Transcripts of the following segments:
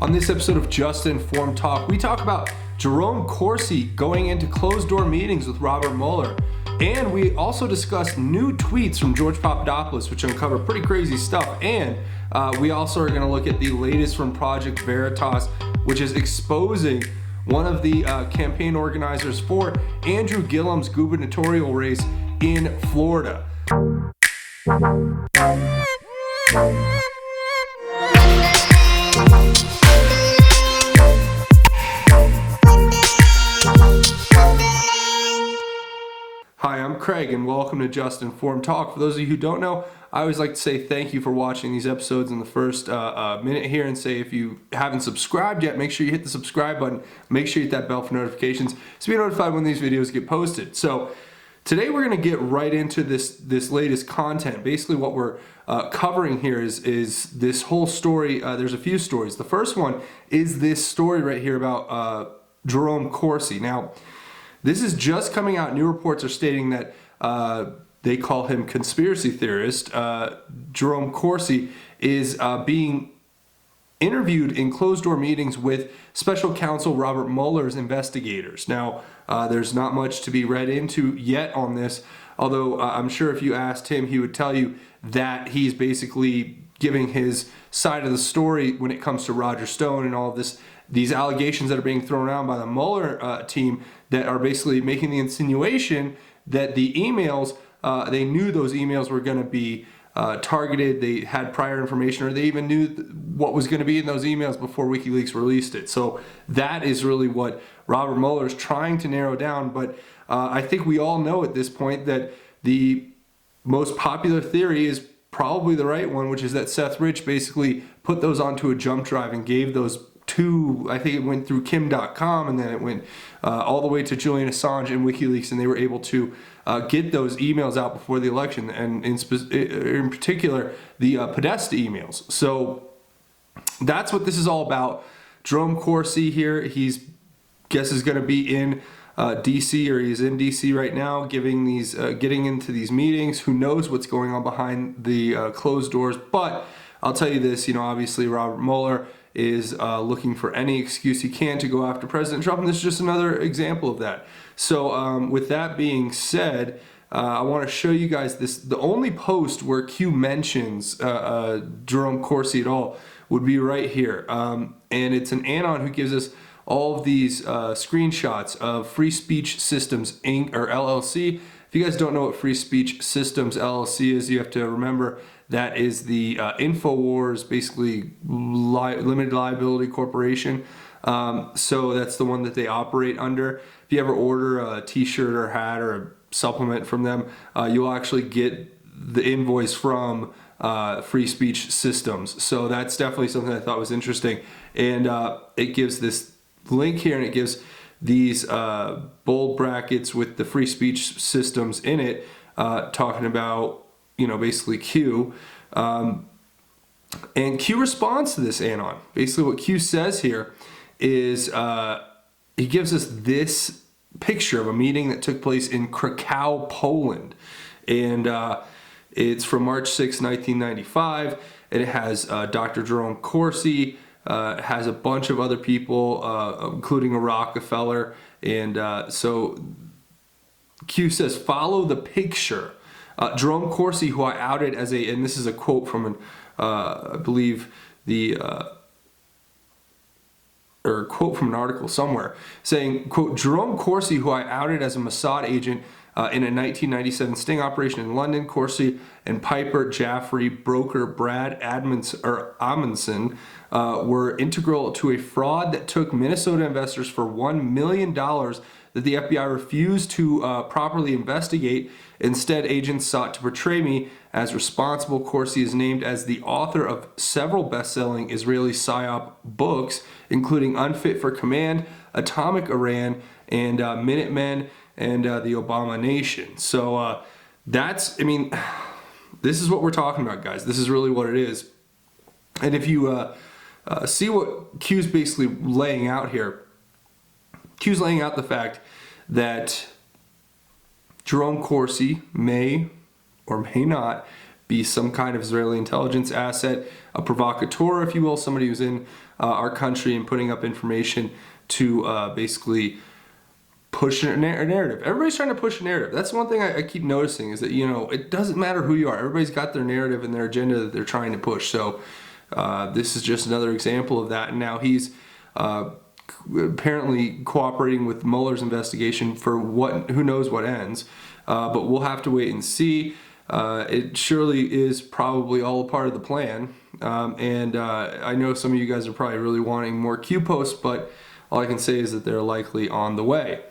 On this episode of Just Informed Talk, we talk about Jerome Corsi going into closed-door meetings with Robert Mueller. And we also discuss new tweets from George Papadopoulos, which uncover pretty crazy stuff. And we also are going to look at the latest from Project Veritas, which is exposing one of the campaign organizers for Andrew Gillum's gubernatorial race in Florida. Hi, I'm Craig, and welcome to Just Informed Talk. For those of you who don't know, I always like to say thank you for watching these episodes in the first minute here, and say if you haven't subscribed yet, make sure you hit the subscribe button. Make sure you hit that bell for notifications so you're notified when these videos get posted. So today we're going to get right into this latest content. Basically what we're covering here is this whole story. There's a few stories. The first one is this story right here about Jerome Corsi. Now, this is just coming out. New reports are stating that they call him conspiracy theorist. Jerome Corsi is being interviewed in closed-door meetings with special counsel Robert Mueller's investigators. Now, there's not much to be read into yet on this, although I'm sure if you asked him, he would tell you that he's basically giving his side of the story when it comes to Roger Stone and all of these allegations that are being thrown around by the Mueller team that are basically making the insinuation that the emails, they knew those emails were going to be targeted, they had prior information, or they even knew what was going to be in those emails before WikiLeaks released it. So that is really what Robert Mueller is trying to narrow down. But I think we all know at this point that the most popular theory is probably the right one, which is that Seth Rich basically put those onto a jump drive and gave those to, I think it went through Kim.com, and then it went all the way to Julian Assange and WikiLeaks, and they were able to get those emails out before the election, and in particular the Podesta emails. So that's what this is all about. Jerome Corsi here, is going to be in DC, or he's in DC right now, giving these getting into these meetings. Who knows what's going on behind the closed doors? But I'll tell you this, obviously Robert Mueller is looking for any excuse he can to go after President Trump, and this is just another example of that. So with that being said, I want to show you guys this. The only post where Q mentions Jerome Corsi at all would be right here, and it's an anon who gives us all of these screenshots of Free Speech Systems Inc. or LLC. If you guys don't know what Free Speech Systems LLC is, you have to remember that is the InfoWars, basically limited liability corporation. So that's the one that they operate under. If you ever order a t-shirt or hat or a supplement from them, you'll actually get the invoice from Free Speech Systems. So that's definitely something I thought was interesting. And it gives this link here, and it gives these bold brackets with the Free Speech Systems in it, talking about, basically Q. And Q responds to this anon. Basically what Q says here is he gives us this picture of a meeting that took place in Krakow, Poland. And it's from March 6, 1995. And it has Dr. Jerome Corsi. It has a bunch of other people, including a Rockefeller. And so Q says, follow the picture. Jerome Corsi, who I outed as and this is a quote from I believe or a quote from an article somewhere, saying, quote, Jerome Corsi, who I outed as a Mossad agent in a 1997 sting operation in London. Corsi and Piper Jaffray broker Brad Amundsen were integral to a fraud that took Minnesota investors for $1 million that the FBI refused to properly investigate. Instead, agents sought to portray me as responsible. Corsi is named as the author of several best-selling Israeli PSYOP books, including Unfit for Command, Atomic Iran, and Minutemen, and the Obama Nation. So this is what we're talking about, guys. This is really what it is. And if you see what Q's basically laying out here, Q's laying out the fact that Jerome Corsi may or may not be some kind of Israeli intelligence asset, a provocateur, if you will, somebody who's in our country and putting up information to basically push a narrative. Everybody's trying to push a narrative. That's one thing I keep noticing is that, it doesn't matter who you are. Everybody's got their narrative and their agenda that they're trying to push. So this is just another example of that. And now he's apparently cooperating with Mueller's investigation for who knows what ends. But we'll have to wait and see. It surely is probably all a part of the plan. And I know some of you guys are probably really wanting more Q posts, but all I can say is that they're likely on the way.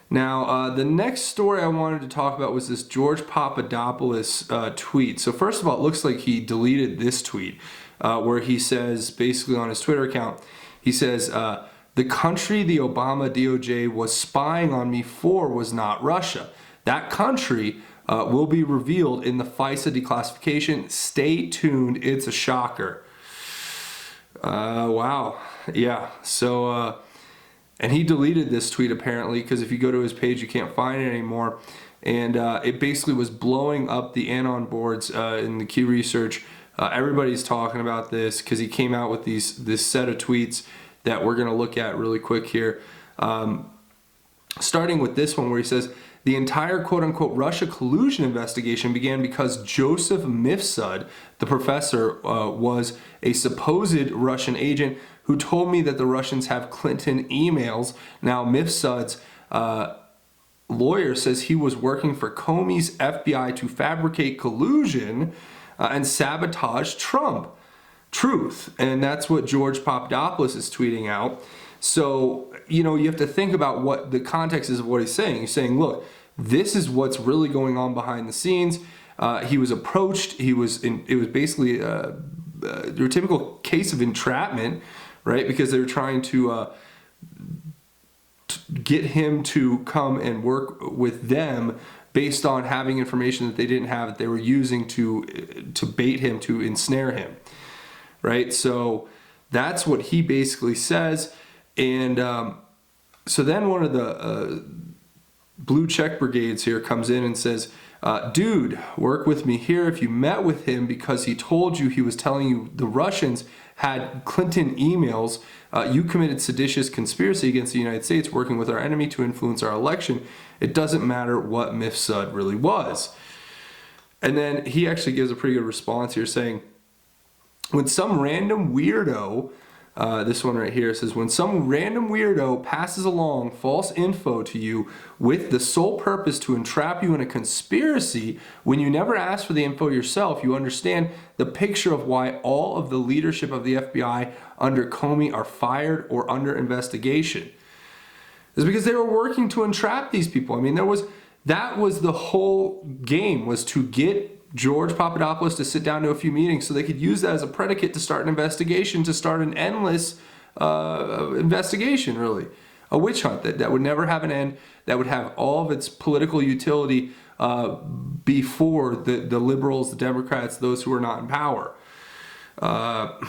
Now, the next story I wanted to talk about was this George Papadopoulos tweet. So first of all, it looks like he deleted this tweet where he says, basically on his Twitter account, he says, the country the Obama DOJ was spying on me for was not Russia. That country will be revealed in the FISA declassification. Stay tuned. It's a shocker. Wow. Yeah. So, and he deleted this tweet apparently because if you go to his page, you can't find it anymore. And it basically was blowing up the Anon boards in the Q Research. Everybody's talking about this because he came out with this set of tweets that we're going to look at really quick here. Starting with this one where he says, the entire quote-unquote Russia collusion investigation began because Joseph Mifsud, the professor, was a supposed Russian agent who told me that the Russians have Clinton emails. Now, Mifsud's lawyer says he was working for Comey's FBI to fabricate collusion and sabotage Trump. Truth. And that's what George Papadopoulos is tweeting out. So, you have to think about what the context is of what he's saying. He's saying, look, this is what's really going on behind the scenes. He was approached. It was basically your typical case of entrapment, right? Because they were trying to get him to come and work with them based on having information that they didn't have that they were using to bait him, to ensnare him, right? So that's what he basically says. And so then one of the blue check brigades here comes in and says, dude, work with me here. If you met with him because he told you he was telling you the Russians had Clinton emails, you committed seditious conspiracy against the United States, working with our enemy to influence our election. It doesn't matter what Mifsud really was. And then he actually gives a pretty good response here saying, when some random weirdo, this one right here says, when some random weirdo passes along false info to you with the sole purpose to entrap you in a conspiracy, when you never ask for the info yourself, you understand the picture of why all of the leadership of the FBI under Comey are fired or under investigation. It's because they were working to entrap these people. I mean, that was the whole game, was to get George Papadopoulos to sit down to a few meetings so they could use that as a predicate to start an investigation, to start an endless investigation, really. A witch hunt that would never have an end, that would have all of its political utility before the liberals, the Democrats, those who are not in power. And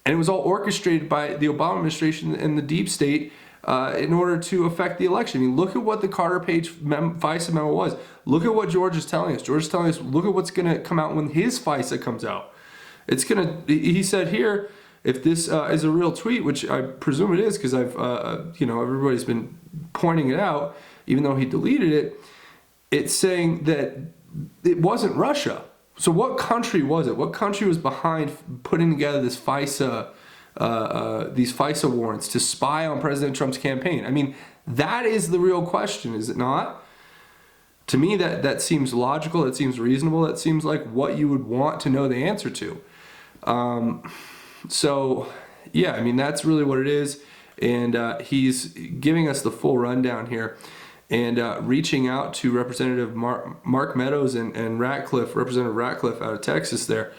it was all orchestrated by the Obama administration and the deep state in order to affect the election. I mean, look at what the Carter Page FISA memo was. Look at what George is telling us. George is telling us, look at what's going to come out when his FISA comes out. It's going to, he said here, if this is a real tweet, which I presume it is because everybody's been pointing it out, even though he deleted it, it's saying that it wasn't Russia. So what country was it? What country was behind putting together this FISA these FISA warrants to spy on President Trump's campaign? I mean, that is the real question, is it not? To me, that seems logical, that seems reasonable, that seems like what you would want to know the answer to. So, yeah, I mean, that's really what it is. And he's giving us the full rundown here and reaching out to Representative Mark Meadows and Ratcliffe, Representative Ratcliffe out of Texas there,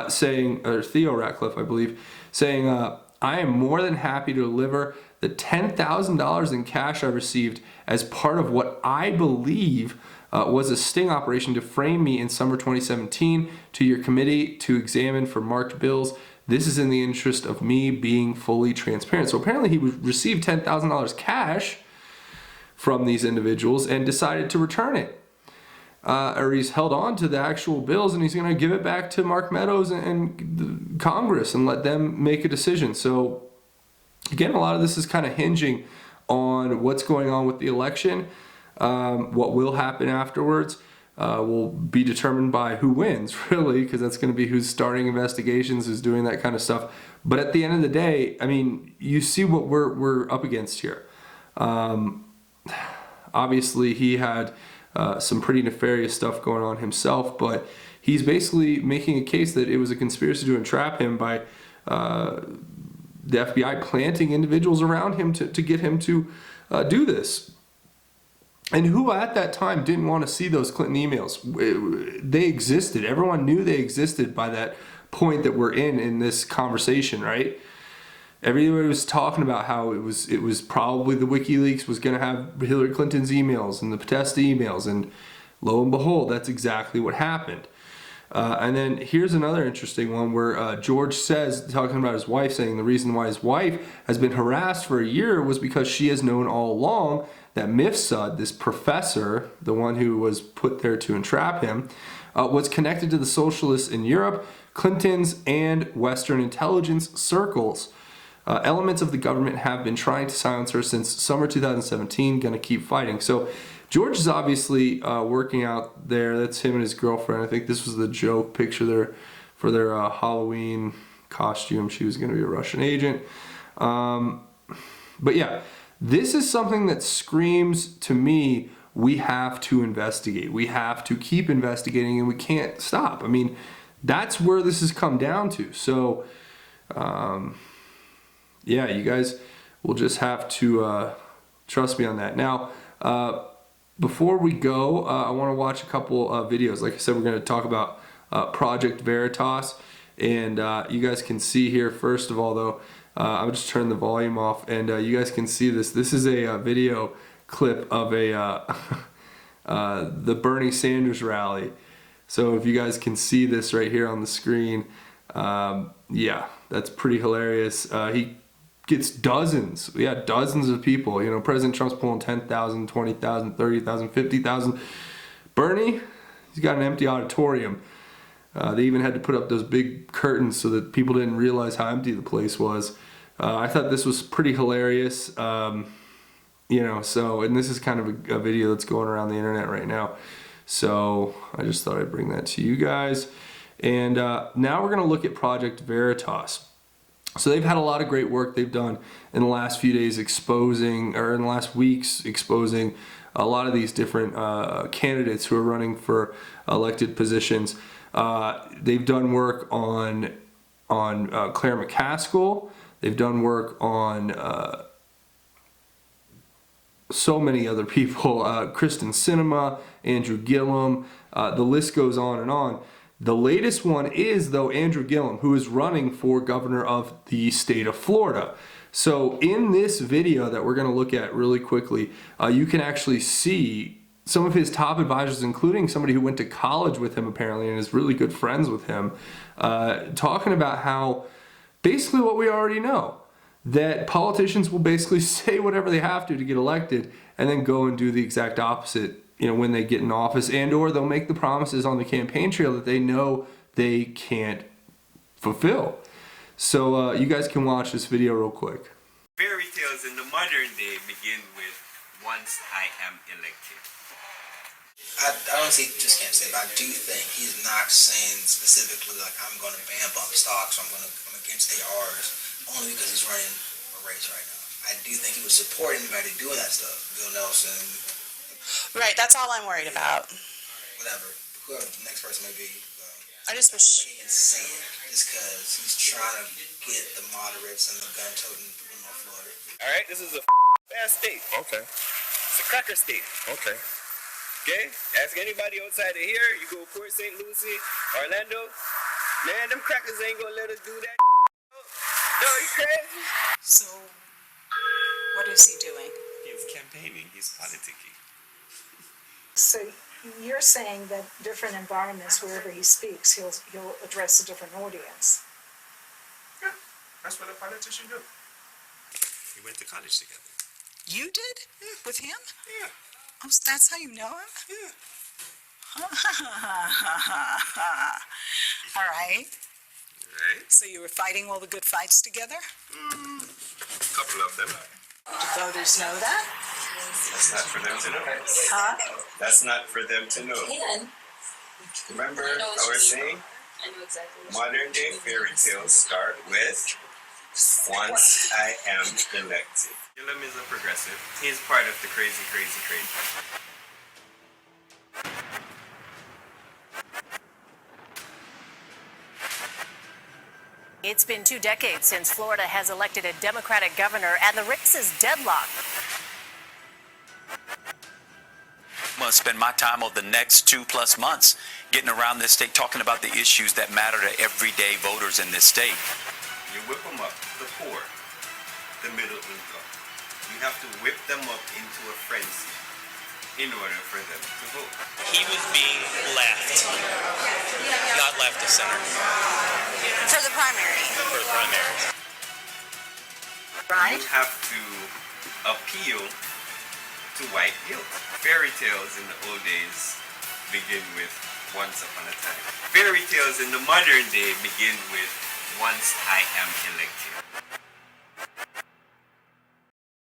saying, or Theo Ratcliffe, I believe, saying, I am more than happy to deliver the $10,000 in cash I received as part of what I believe was a sting operation to frame me in summer 2017 to your committee to examine for marked bills. This is in the interest of me being fully transparent. So apparently he received $10,000 cash from these individuals and decided to return it. or he's held on to the actual bills, and he's going to give it back to Mark Meadows and Congress and let them make a decision. So again, a lot of this is kind of hinging on what's going on with the election. What will happen afterwards will be determined by who wins, really, because that's going to be who's starting investigations, who's doing that kind of stuff. But at the end of the day, I mean, you see what we're up against here. Obviously, he had some pretty nefarious stuff going on himself, but he's basically making a case that it was a conspiracy to entrap him by the FBI planting individuals around him to get him to do this. And who at that time didn't want to see those Clinton emails? They existed. Everyone knew they existed by that point that we're in this conversation, right? Everybody was talking about how it was probably the WikiLeaks was going to have Hillary Clinton's emails and the Podesta emails, and lo and behold, that's exactly what happened. And then here's another interesting one where George says, talking about his wife, saying the reason why his wife has been harassed for a year was because she has known all along that Mifsud, this professor, the one who was put there to entrap him, was connected to the socialists in Europe, Clinton's, and Western intelligence circles. Elements of the government have been trying to silence her since summer 2017, gonna keep fighting. So George is obviously working out there. That's him and his girlfriend. I think this was the joke picture there for their Halloween costume. She was going to be a Russian agent. But yeah, this is something that screams to me, we have to investigate. We have to keep investigating, and we can't stop. I mean, that's where this has come down to. So, yeah, you guys will just have to trust me on that. Now, before we go, I want to watch a couple videos. Like I said, we're going to talk about Project Veritas, and you guys can see here, first of all, though, I'll just turn the volume off, and you guys can see this. This is a video clip of the Bernie Sanders rally. So if you guys can see this right here on the screen, yeah, that's pretty hilarious. He gets dozens of people. You know, President Trump's pulling 10,000, 20,000, 30,000, 50,000. Bernie, he's got an empty auditorium. They even had to put up those big curtains so that people didn't realize how empty the place was. I thought this was pretty hilarious. You know, so, and this is kind of a video that's going around the internet right now. So I just thought I'd bring that to you guys. And now we're going to look at Project Veritas. So they've had a lot of great work they've done in the last few days exposing, or in the last weeks exposing, a lot of these different candidates who are running for elected positions. They've done work on Claire McCaskill. They've done work on so many other people, Kristen Sinema, Andrew Gillum, the list goes on and on. The latest one is, though, Andrew Gillum, who is running for governor of the state of Florida. So in this video that we're going to look at really quickly, you can actually see some of his top advisors, including somebody who went to college with him apparently and is really good friends with him, talking about how basically what we already know, that politicians will basically say whatever they have to get elected and then go and do the exact opposite, you know, when they get in office, and or they'll make the promises on the campaign trail that they know they can't fulfill. So you guys can watch this video real quick. Fairy tales in the modern day begin with once I am elected. I honestly just can't say, but I do think he's not saying specifically like I'm going to ban bump stocks, or I'm against ARs, only because he's running a race right now. I do think he would support anybody doing that stuff. Bill Nelson. Right, that's all I'm worried about. Whatever, whoever the next person may be. I just wish. He can say it just because he's trying to get the moderates and the gun-toting people in North Florida. All right, this is a bad state. Okay. It's a cracker state. Okay. Okay? Ask anybody outside of here. You go Port St. Lucie, Orlando. Man, them crackers ain't gonna let us do that. No, you crazy? So, what is he doing? He's campaigning. He's politicking. So you're saying that different environments, wherever he speaks, he'll address a different audience. Yeah, that's what a politician do. We went to college together. You did? Yeah. With him? Yeah. Oh, so that's how you know him? Yeah. All right. Right? So you were fighting all the good fights together? A couple of them. Do voters know that? That's not for them to know. Huh? That's not for them to know. Remember I was saying? Modern day fairy tales start with once I am elected. Gillum is a progressive. He's part of the crazy. It's been 2 decades since Florida has elected a Democratic governor, and the race is deadlocked. I'm going to spend my time over the next 2+ months getting around this state, talking about the issues that matter to everyday voters in this state. You whip them up, the poor, the middle income. You have to whip them up into a frenzy in order for them to vote. He was being left, not left of center For the primary. for the primaries. Right? You have to appeal to white guilt. Fairy tales in the old days begin with once upon a time. Fairy tales in the modern day begin with once I am elected.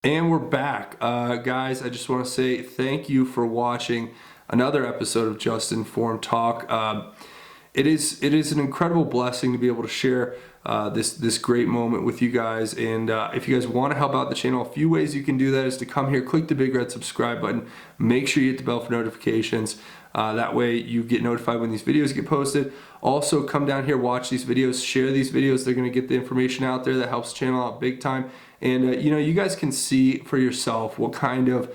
And we're back. Guys, I just want to say thank you for watching another episode of Just Informed Talk. It is an incredible blessing to be able to share this great moment with you guys. And if you guys want to help out the channel, a few ways you can do that is to come here, click the big red subscribe button, make sure you hit the bell for notifications. That way you get notified when these videos get posted. Also, come down here, watch these videos, share these videos. They're going to get the information out there that helps the channel out big time. And you know, you guys can see for yourself what kind of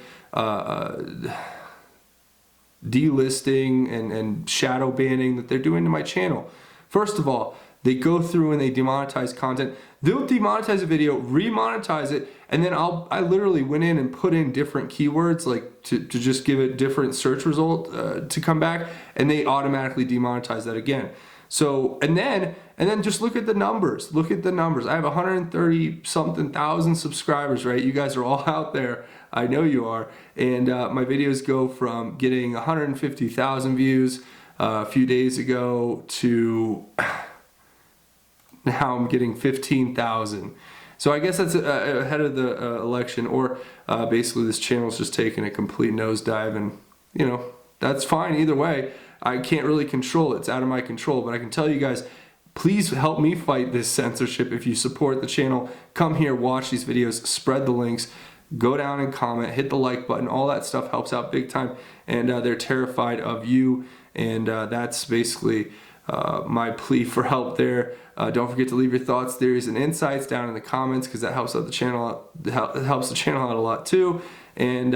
delisting and shadow banning that they're doing to my channel. First of all, they go through and they demonetize content. They'll demonetize a video, remonetize it, and then I literally went in and put in different keywords, like to just give it different search result to come back, and they automatically demonetize that again. So, and then just look at the numbers. Look at the numbers. I have 130 something thousand subscribers, right? You guys are all out there. I know you are. And my videos go from getting 150,000 views a few days ago to now I'm getting 15,000. So I guess that's ahead of the election, or basically this channel's just taking a complete nosedive, and you know, that's fine either way. I can't really control it. It's out of my control, but I can tell you guys, please help me fight this censorship. If you support the channel, come here, watch these videos, spread the links, go down and comment, hit the like button. All that stuff helps out big time, and they're terrified of you, and that's basically my plea for help there. Don't forget to leave your thoughts, theories, and insights down in the comments, because that helps out the channel. It helps the channel out a lot too. And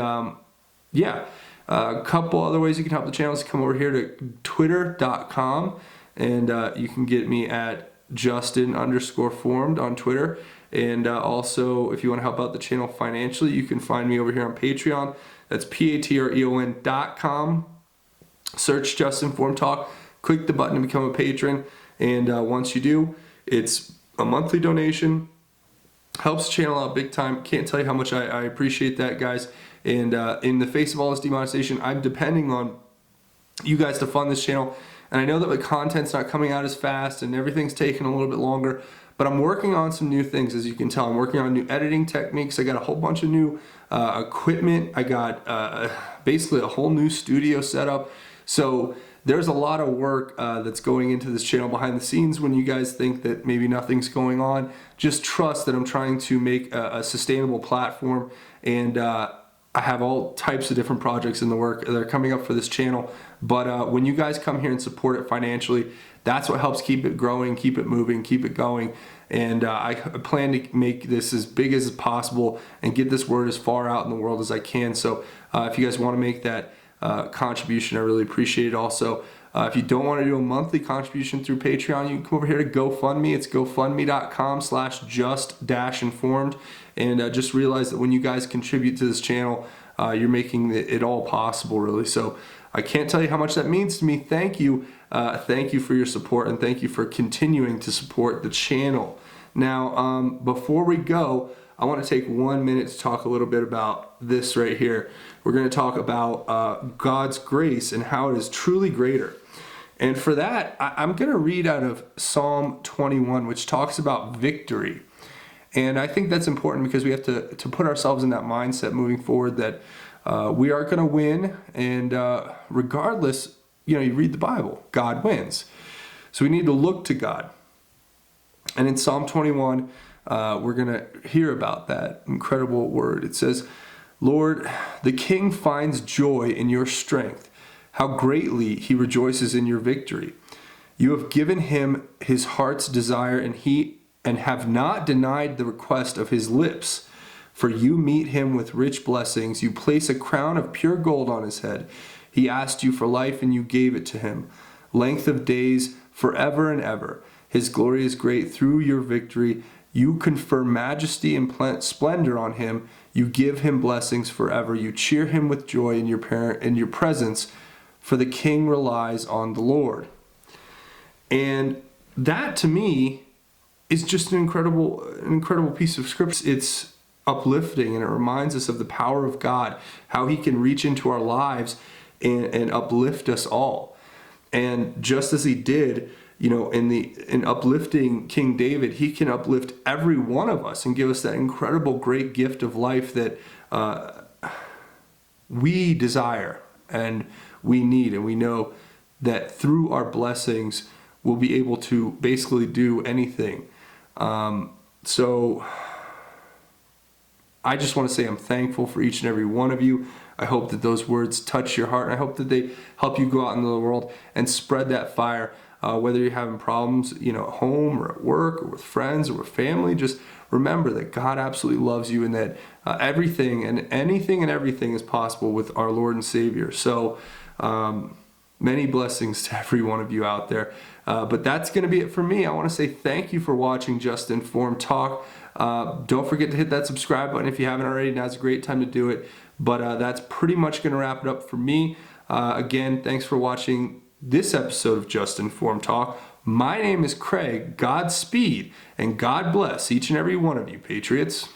yeah. A couple other ways you can help the channel is come over here to twitter.com, and you can get me at Justin_formed on Twitter. And also, if you want to help out the channel financially, you can find me over here on Patreon. That's patreon.com. Search Just Informed Talk. Click the button to become a patron. And once you do, it's a monthly donation. Helps the channel out big time. Can't tell you how much I appreciate that, guys. And in the face of all this demonetization, I'm depending on you guys to fund this channel. And I know that the content's not coming out as fast and everything's taking a little bit longer, but I'm working on some new things, as you can tell. I'm working on new editing techniques. I got a whole bunch of new equipment. I got basically a whole new studio setup. So there's a lot of work that's going into this channel behind the scenes. When you guys think that maybe nothing's going on, just trust that I'm trying to make a sustainable platform, and I have all types of different projects in the work that are coming up for this channel. But when you guys come here and support it financially, that's what helps keep it growing, keep it moving, keep it going. And I plan to make this as big as possible and get this word as far out in the world as I can. So if you guys want to make that contribution, I really appreciate it. Also, if you don't want to do a monthly contribution through Patreon, you can come over here to GoFundMe. It's gofundme.com/just-informed. And just realize that when you guys contribute to this channel, you're making it all possible, really. So I can't tell you how much that means to me. Thank you. Thank you for your support, and thank you for continuing to support the channel. Now, before we go, I want to take 1 minute to talk a little bit about this right here. We're going to talk about God's grace and how it is truly greater. And for that, I'm going to read out of Psalm 21, which talks about victory. And I think that's important because we have to put ourselves in that mindset moving forward that we are going to win. And regardless, you read the Bible, God wins. So we need to look to God. And in Psalm 21, we're going to hear about that incredible word. It says, Lord, the king finds joy in your strength. How greatly he rejoices in your victory. You have given him his heart's desire, and have not denied the request of his lips. For you meet him with rich blessings. You place a crown of pure gold on his head. He asked you for life, and you gave it to him. Length of days forever and ever. His glory is great through your victory. You confer majesty and splendor on him. You give him blessings forever. You cheer him with joy in your presence. For the king relies on the Lord. And that to me is just an incredible piece of scripture. It's uplifting, and it reminds us of the power of God, how he can reach into our lives and uplift us all. And just as he did, in uplifting King David, he can uplift every one of us and give us that incredible great gift of life that we desire and we need, and we know that through our blessings we'll be able to basically do anything. So I just want to say I'm thankful for each and every one of you. I hope that those words touch your heart, and I hope that they help you go out into the world and spread that fire, whether you're having problems at home or at work or with friends or with family. Just remember that God absolutely loves you, and that everything and anything and everything is possible with our Lord and Savior. So many blessings to every one of you out there. But that's going to be it for me. I want to say thank you for watching Just Informed Talk. Don't forget to hit that subscribe button if you haven't already. Now's a great time to do it. But that's pretty much going to wrap it up for me. Again, thanks for watching this episode of Just Informed Talk. My name is Craig. Godspeed and God bless each and every one of you, Patriots.